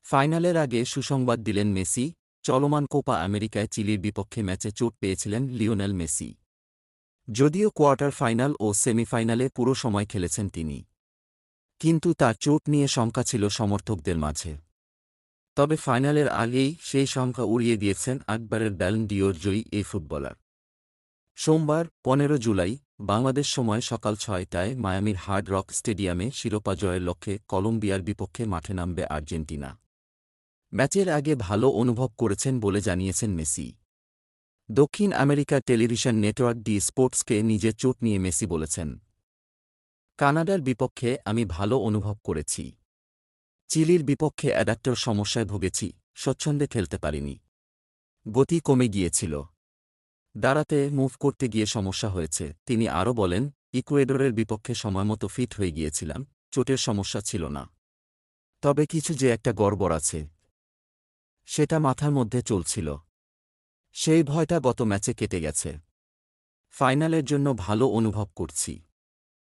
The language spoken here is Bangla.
ফাইনালের আগে সুসংবাদ দিলেন মেসি। চলমান কোপা আমেরিকায় চিলির বিপক্ষে ম্যাচে চোট পেয়েছিলেন লিওনেল মেসি। যদিও কোয়ার্টার ফাইনাল ও সেমিফাইনালে পুরো সময় খেলেছেন তিনি, কিন্তু তার চোট নিয়ে শঙ্কা ছিল সমর্থকদের মাঝে। তবে ফাইনালের আগেই সেই শঙ্কা উড়িয়ে দিয়েছেন একবারের ব্যালন ডিওর জয়ী এই ফুটবলার। সোমবার ১৫ জুলাই বাংলাদেশ সময় সকাল ৬টায় মায়ামির হার্ড রক স্টেডিয়ামে শিরোপা জয়ের লক্ষ্যে কলম্বিয়ার বিপক্ষে মাঠে নামবে আর্জেন্টিনা। ম্যাচের আগে ভালো অনুভব করেছেন বলে জানিয়েছেন মেসি। দক্ষিণ আমেরিকার টেলিভিশন নেটওয়ার্ক ডি স্পোর্টসকে নিজের চোট নিয়ে মেসি বলেছেন, কানাডার বিপক্ষে আমি ভালো অনুভব করেছি। চিলির বিপক্ষে অ্যাডাপ্টর সমস্যায় ভুগেছি, স্বচ্ছন্দে খেলতে পারিনি। গতি কমে গিয়েছিল। দাঁড়াতে মুভ করতে গিয়ে সমস্যা হয়েছে। তিনি আরও বলেন, ইকুয়েডরের বিপক্ষে সময়মতো ফিট হয়ে গিয়েছিলাম, চোটের সমস্যা ছিল না। তবে কিছু যে একটা গড়বড় আছে, সেটা মাথার মধ্যে চলছিল। সেই ভয়টা গত ম্যাচে কেটে গেছে। ফাইনালের জন্য ভালো অনুভব করছি।